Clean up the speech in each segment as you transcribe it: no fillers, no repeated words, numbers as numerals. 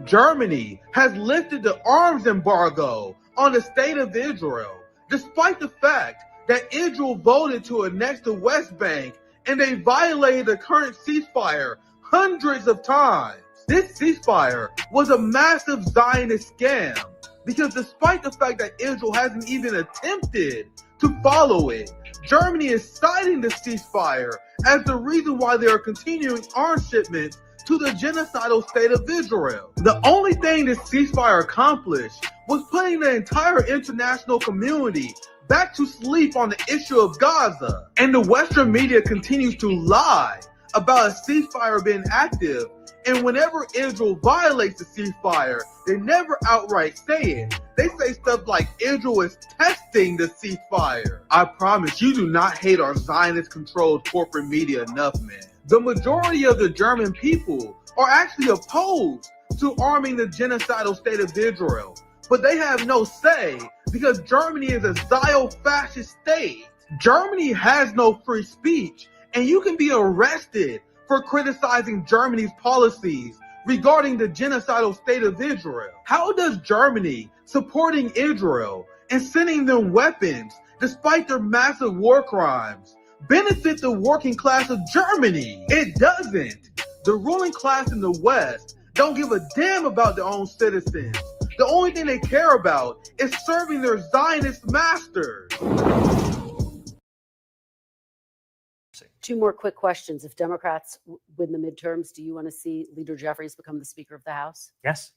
Germany has lifted the arms embargo on the state of Israel, despite the fact that Israel voted to annex the West Bank and they violated the current ceasefire hundreds of times. This ceasefire was a massive Zionist scam because despite the fact that Israel hasn't even attempted to follow it, Germany is citing the ceasefire as the reason why they are continuing arms shipments to the genocidal state of Israel. The only thing this ceasefire accomplished was putting the entire international community back to sleep on the issue of Gaza. And the Western media continues to lie about a ceasefire being active, and whenever Israel violates the ceasefire, they never outright say it. They say stuff like Israel is testing the ceasefire. I promise you do not hate our Zionist-controlled corporate media enough, man. The majority of the German people are actually opposed to arming the genocidal state of Israel, but they have no say because Germany is a Zio-fascist state. Germany has no free speech, and you can be arrested for criticizing Germany's policies regarding the genocidal state of Israel. How does Germany supporting Israel and sending them weapons despite their massive war crimes benefit the working class of Germany? It doesn't. The ruling class in the West don't give a damn about their own citizens. The only thing they care about is serving their Zionist masters. Two more quick questions. If Democrats win the midterms, do you want to see Leader Jeffries become the Speaker of the House? Yes.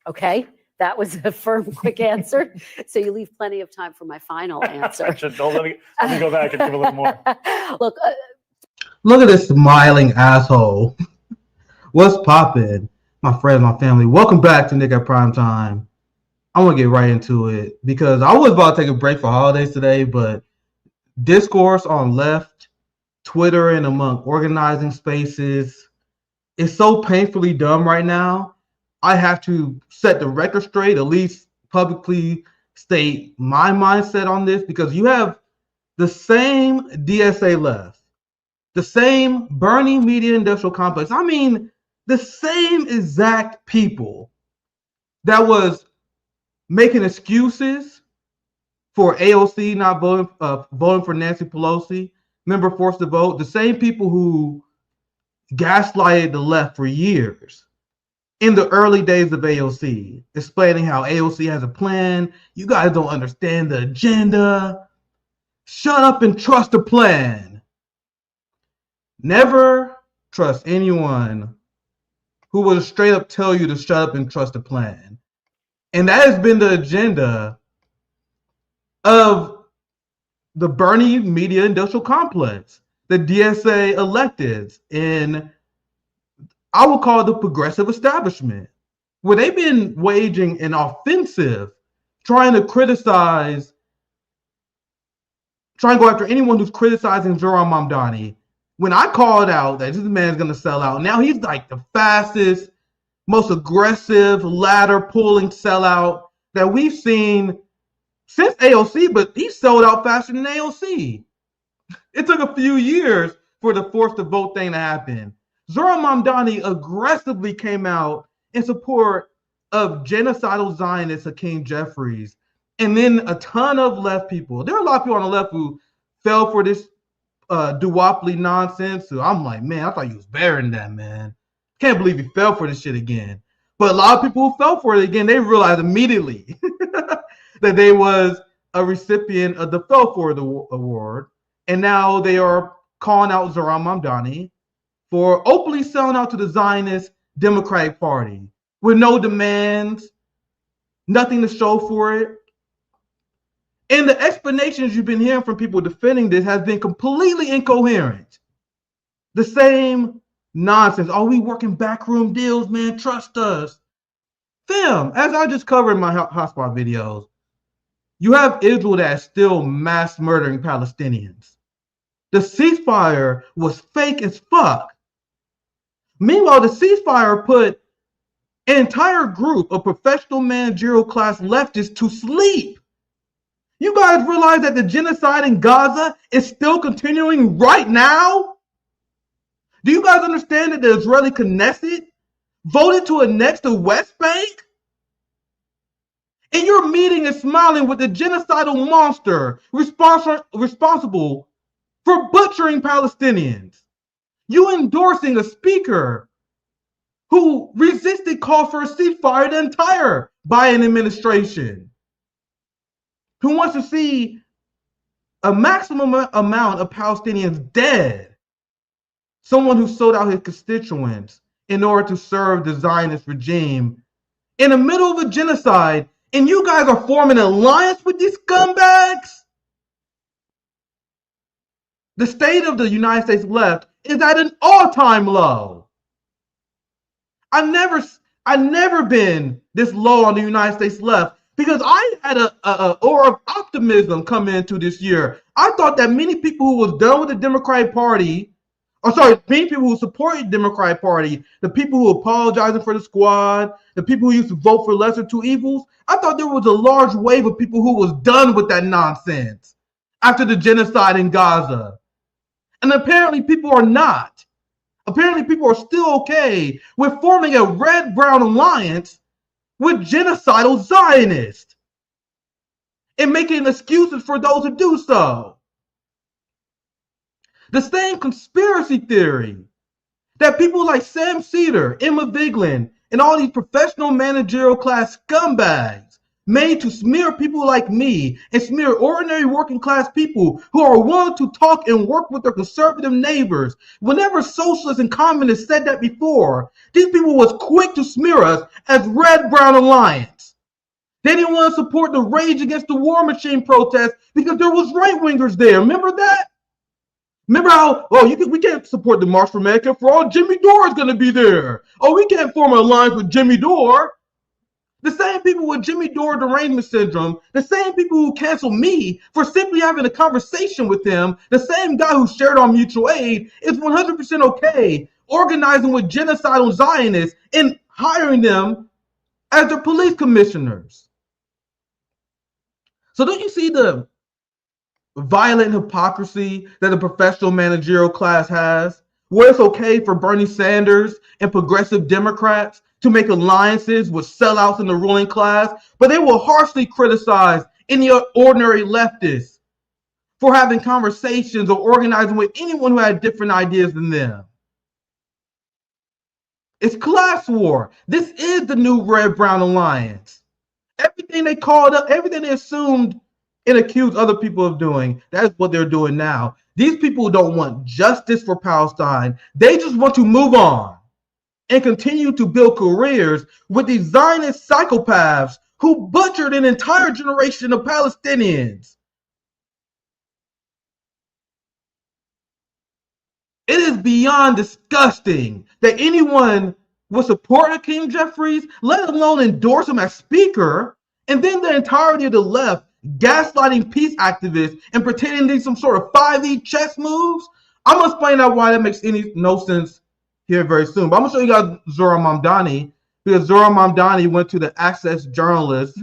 Okay. That was a firm, quick answer. So you leave plenty of time for my final answer. Let me go back and give a little more. Look, look at this smiling asshole. What's poppin'? My friends, my family. Welcome back to Nick at Prime Time. I want to get right into it because I was about to take a break for holidays today, but discourse on left, Twitter, and among organizing spaces is so painfully dumb right now. I have to set the record straight, at least publicly state my mindset on this, because you have the same DSA left, the same Bernie media industrial complex. I mean, the same exact people that was making excuses for AOC not voting for Nancy Pelosi, member forced to vote, the same people who gaslighted the left for years in the early days of AOC, explaining how AOC has a plan. You guys don't understand the agenda. Shut up and trust the plan. Never trust anyone who will straight up tell you to shut up and trust the plan. And that has been the agenda of the Bernie media industrial complex, the DSA electeds, and I would call it the progressive establishment, where they've been waging an offensive, trying to go after anyone who's criticizing Zohran Mamdani. When I called out that this man's going to sell out, now he's like the fastest, most aggressive, ladder-pulling sellout that we've seen since AOC, but he sold out faster than AOC. It took a few years for the forced to vote thing to happen. Zohran Mamdani aggressively came out in support of genocidal Zionist Hakeem Jeffries, and then a ton of left people. There are a lot of people on the left who fell for this duopoly nonsense. So I'm like, man, I thought you was better than that, man. Can't believe you fell for this shit again. But a lot of people who fell for it again, they realized immediately that they was a recipient of the Fell For It award, and now they are calling out Zohran Mamdani for openly selling out to the Zionist Democratic Party with no demands, nothing to show for it. And the explanations you've been hearing from people defending this has been completely incoherent. The same nonsense. Oh, we working backroom deals, man. Trust us. Fam, as I just covered in my hotspot videos, you have Israel that's still mass murdering Palestinians. The ceasefire was fake as fuck. Meanwhile, the ceasefire put an entire group of professional managerial class leftists to sleep. You guys realize that the genocide in Gaza is still continuing right now? Do you guys understand that the Israeli Knesset voted to annex the West Bank? And you're meeting and smiling with the genocidal monster responsible for butchering Palestinians. You endorsing a speaker who resisted calls for a ceasefire the entire Biden administration, who wants to see a maximum amount of Palestinians dead, someone who sold out his constituents in order to serve the Zionist regime in the middle of a genocide, and you guys are forming an alliance with these scumbags? The state of the United States left is at an all-time low. I've never been this low on the United States left because I had a aura of optimism coming into this year. I thought that many people who was done with the Democratic Party, many people who supported the Democratic Party, the people who apologizing for the squad, the people who used to vote for lesser two evils, I thought there was a large wave of people who was done with that nonsense after the genocide in Gaza. And apparently people are not. Apparently people are still okay with forming a red-brown alliance with genocidal Zionists and making excuses for those who do so. The same conspiracy theory that people like Sam Cedar, Emma Vigeland, and all these professional managerial class scumbags made to smear people like me and smear ordinary working class people who are willing to talk and work with their conservative neighbors. Whenever socialists and communists said that before, these people was quick to smear us as Red-Brown Alliance. They didn't want to support the Rage Against the War Machine protest because there was right-wingers there. Remember that? Remember how, we can't support the March for America for all Jimmy Dore is going to be there. Oh, we can't form an alliance with Jimmy Dore. The same people with Jimmy Dore derangement syndrome, the same people who cancel me for simply having a conversation with him, the same guy who shared our mutual aid is 100% okay organizing with genocidal Zionists and hiring them as their police commissioners. So don't you see the violent hypocrisy that the professional managerial class has, where it's okay for Bernie Sanders and progressive Democrats to make alliances with sellouts in the ruling class, but they will harshly criticize any ordinary leftists for having conversations or organizing with anyone who had different ideas than them? It's class war. This is the new Red-Brown Alliance. Everything they called up, everything they assumed and accused other people of doing, that's what they're doing now. These people don't want justice for Palestine. They just want to move on and continue to build careers with these Zionist psychopaths who butchered an entire generation of Palestinians. It is beyond disgusting that anyone would support Hakeem Jeffries, let alone endorse him as speaker, and then the entirety of the left gaslighting peace activists and pretending these some sort of 5e chess moves. I'm going to explain out why that makes no sense here very soon. But I'm going to show you guys Zohran Mamdani, because Zohran Mamdani went to the Access journalists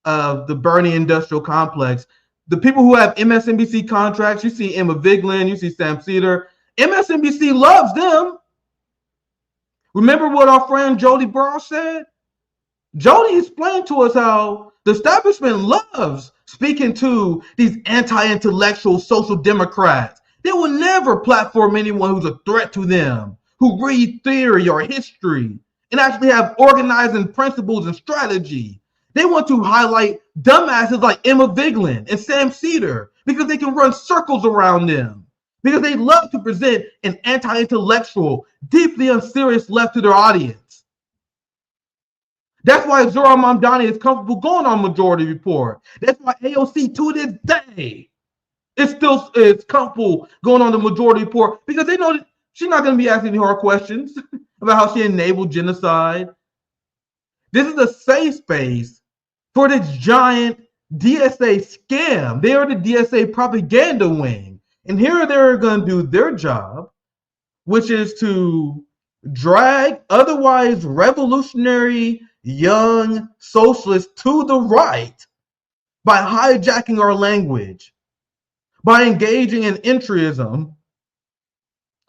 of the Bernie Industrial Complex. The people who have MSNBC contracts, you see Emma Vigeland, you see Sam Cedar. MSNBC loves them. Remember what our friend Jody Brown said? Jody explained to us how the establishment loves speaking to these anti-intellectual social democrats. They will never platform anyone who's a threat to them, who read theory or history and actually have organizing principles and strategy. They want to highlight dumbasses like Emma Vigeland and Sam Cedar because they can run circles around them, because they love to present an anti-intellectual, deeply unserious left to their audience. That's why Zohran Mamdani is comfortable going on Majority Report. That's why AOC to this day is comfortable going on the Majority Report, because they know that she's not going to be asking any hard questions about how she enabled genocide. This is a safe space for this giant DSA scam. They are the DSA propaganda wing. And here they're going to do their job, which is to drag otherwise revolutionary young socialists to the right by hijacking our language, by engaging in entryism.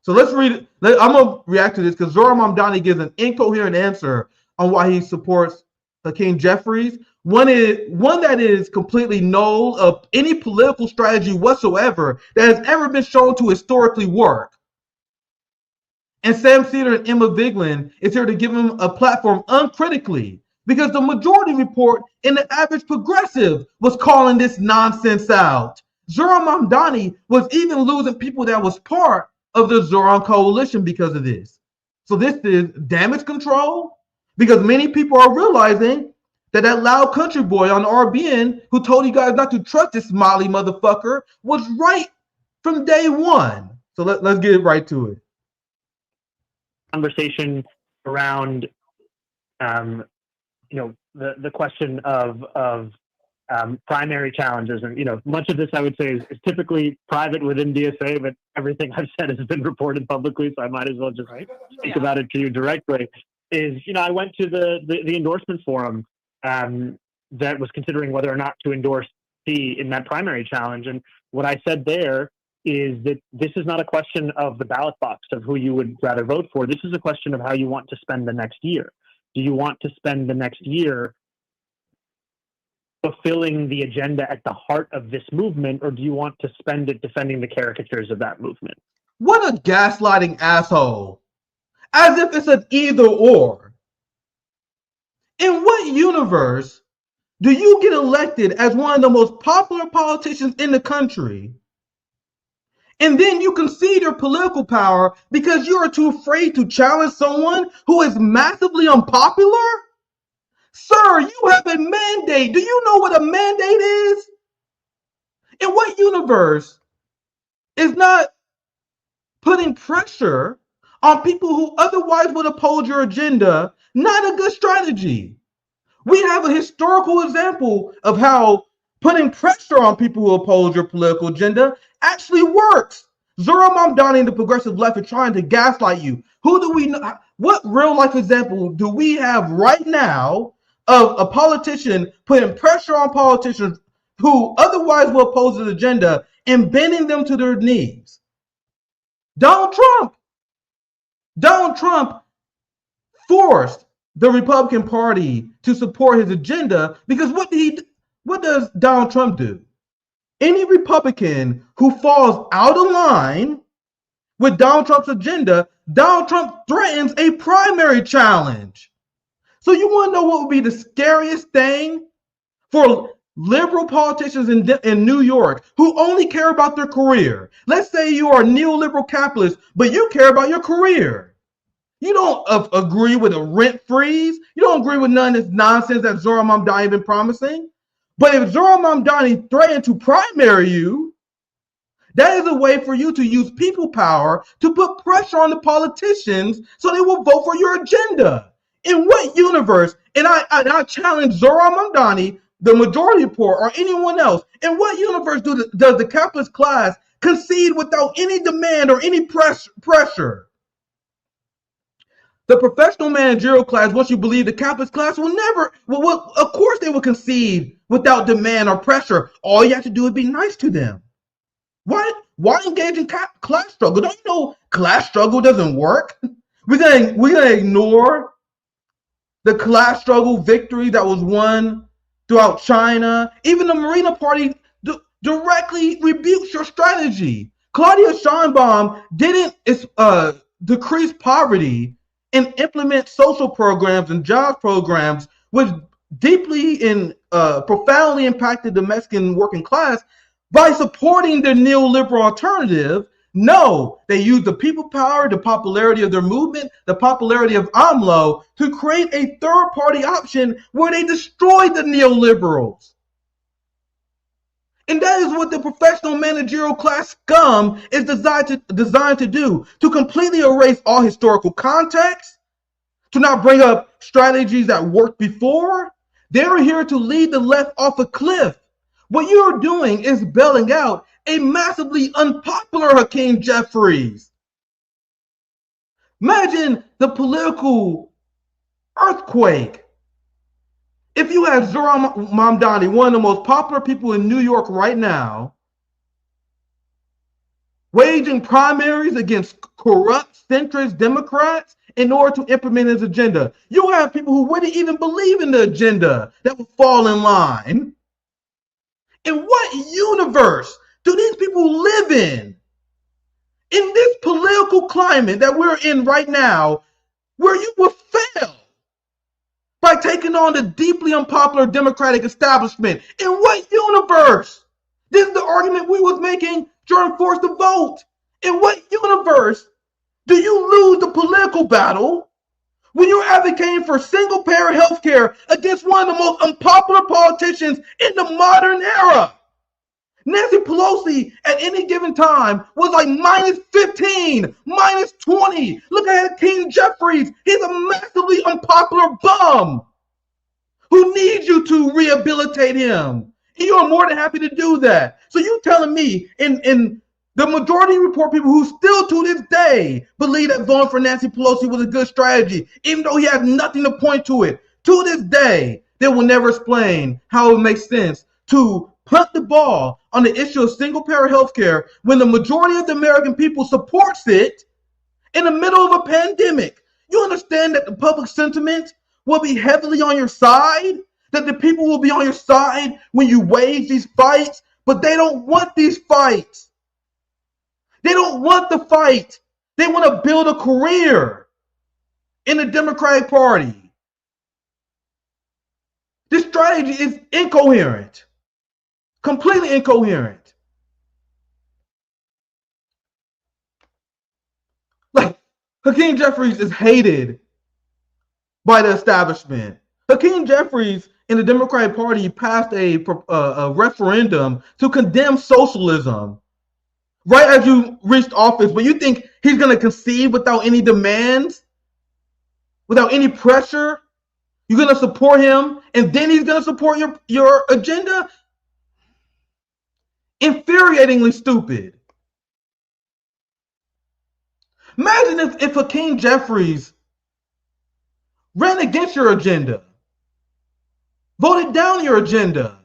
So let's I'm going to react to this because Zohran Mamdani gives an incoherent answer on why he supports Hakeem Jeffries. One that is completely null of any political strategy whatsoever that has ever been shown to historically work. And Sam Cedar and Emma Vigeland is here to give him a platform uncritically because the majority report and the average progressive was calling this nonsense out. Zohran Mamdani was even losing people that was part of the Zohran coalition because of this. So this is damage control because many people are realizing that loud country boy on RBN who told you guys not to trust this Molly motherfucker was right from day one. So let's get right to it. Conversation around, the question of primary challenges, and much of this I would say is typically private within DSA, but everything I've said has been reported publicly, so I might as well just speak about it to you directly. I went to the endorsement forum that was considering whether or not to endorse C in that primary challenge, and what I said there is that this is not a question of the ballot box of who you would rather vote for. This is a question of how you want to spend the next year. Do you want to spend the next year fulfilling the agenda at the heart of this movement, or do you want to spend it defending the caricatures of that movement? What a gaslighting asshole. As if it's an either or. In what universe do you get elected as one of the most popular politicians in the country, and then you concede your political power because you are too afraid to challenge someone who is massively unpopular? Sir, you have a mandate. Do you know what a mandate is? In what universe is not putting pressure on people who otherwise would oppose your agenda not a good strategy? We have a historical example of how putting pressure on people who oppose your political agenda actually works. Zohran Mamdani and the progressive left are trying to gaslight you. Who do we know? What real life example do we have right now of a politician putting pressure on politicians who otherwise will oppose his agenda and bending them to their knees? Donald Trump. Donald Trump forced the Republican Party to support his agenda because what does Donald Trump do? Any Republican who falls out of line with Donald Trump's agenda, Donald Trump threatens a primary challenge. So you want to know what would be the scariest thing for liberal politicians in New York who only care about their career? Let's say you are a neoliberal capitalist, but you care about your career. You don't agree with a rent freeze. You don't agree with none of this nonsense that Zohran Mamdani has been promising. But if Zohran Mamdani threatened to primary you, that is a way for you to use people power to put pressure on the politicians so they will vote for your agenda. In what universe, and I challenge Zohran Mamdani, the majority report, or anyone else, in what universe does the capitalist class concede without any demand or any pressure? The professional managerial class, once you believe the capitalist class, will never, of course they will concede without demand or pressure. All you have to do is be nice to them. Why engage in class struggle? Don't you know class struggle doesn't work? We're gonna ignore the class struggle victory that was won throughout China. Even the Marina Party directly rebukes your strategy. Claudia Sheinbaum didn't decrease poverty and implement social programs and job programs which deeply and profoundly impacted the Mexican working class by supporting the neoliberal alternative. No, they used the people power, the popularity of their movement, the popularity of AMLO to create a third-party option where they destroyed the neoliberals. And that is what the professional managerial class scum is designed to do, to completely erase all historical context, to not bring up strategies that worked before. They're here to lead the left off a cliff. What you're doing is bailing out a massively unpopular Hakeem Jeffries. Imagine the political earthquake if you have Zohran Mamdani, one of the most popular people in New York right now, waging primaries against corrupt centrist Democrats in order to implement his agenda. You have people who wouldn't even believe in the agenda that would fall in line. In what universe do these people live in? In this political climate that we're in right now, where you will fail by taking on the deeply unpopular Democratic establishment. In what universe? This is the argument we was making during Force the Vote. In what universe do you lose the political battle when you're advocating for single-payer health care against one of the most unpopular politicians in the modern era? Nancy Pelosi at any given time was like minus 15, minus 20. Look at Hakeem Jeffries. He's a massively unpopular bum who needs you to rehabilitate him. And you are more than happy to do that. So you telling me in the majority report people who still to this day believe that voting for Nancy Pelosi was a good strategy, even though he has nothing to point to it. To this day, they will never explain how it makes sense to punt the ball on the issue of single-payer health care when the majority of the American people supports it in the middle of a pandemic. You understand that the public sentiment will be heavily on your side, that the people will be on your side when you wage these fights, but they don't want these fights. They don't want the fight. They want to build a career in the Democratic Party. This strategy is incoherent. Completely incoherent. Like, Hakeem Jeffries is hated by the establishment. Hakeem Jeffries in the Democratic Party passed a referendum to condemn socialism right as you reached office, but you think he's going to concede without any demands, without any pressure? You're going to support him, and then he's going to support your agenda? Infuriatingly stupid. Imagine if Hakeem Jeffries ran against your agenda, voted down your agenda.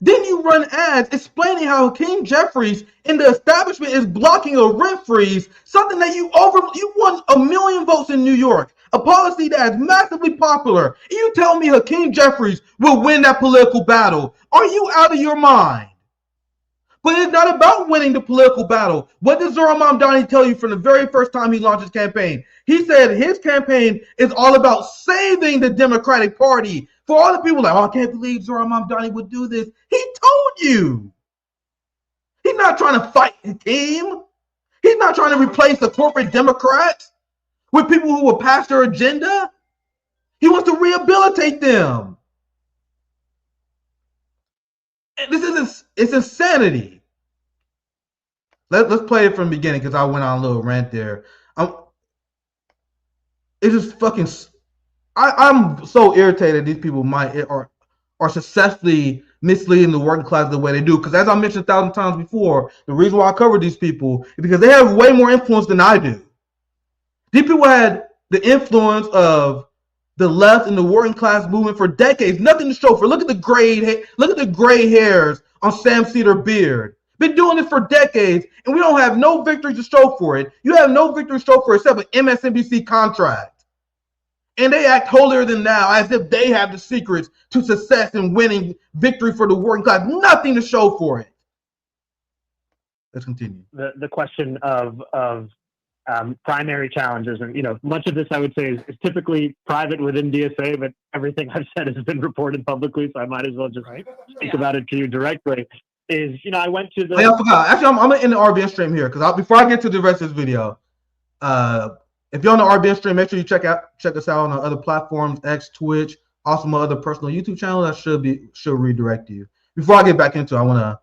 Then you run ads explaining how Hakeem Jeffries and the establishment is blocking a rent freeze, something that you won 1 million votes in New York, a policy that is massively popular. And you tell me Hakeem Jeffries will win that political battle. Are you out of your mind? But it's not about winning the political battle. What did Zohran Mamdani tell you from the very first time he launched his campaign? He said his campaign is all about saving the Democratic Party. For all the people like, oh, I can't believe Zohran Mamdani would do this. He told you. He's not trying to fight Hakeem. He's not trying to replace the corporate Democrats with people who will pass their agenda. He wants to rehabilitate them. And it's insanity. Let's play it from the beginning because I went on a little rant there. It's just fucking. I'm so irritated these people are successfully misleading the working class the way they do. Because as I mentioned 1,000 times before, the reason why I cover these people is because they have way more influence than I do. These people had the influence of the left and the working class movement for decades. Nothing to show for. Look at the gray hairs on Sam Cedar Beard. Been doing this for decades, and we don't have no victory to show for it. You have no victory to show for it except an MSNBC contract. And they act holier than thou as if they have the secrets to success and winning victory for the working class. Nothing to show for it. Let's continue. The question of primary challenges, and much of this I would say is typically private within DSA, but everything I've said has been reported publicly, so I might as well just speak about it to you directly. I went to the. I forgot. Actually, I'm in the RBN stream here because before I get to the rest of this video, if you're on the RBN stream, make sure you check us out on our other platforms, X, Twitch, also my other personal YouTube channel. That should redirect you. Before I get back into it, I want to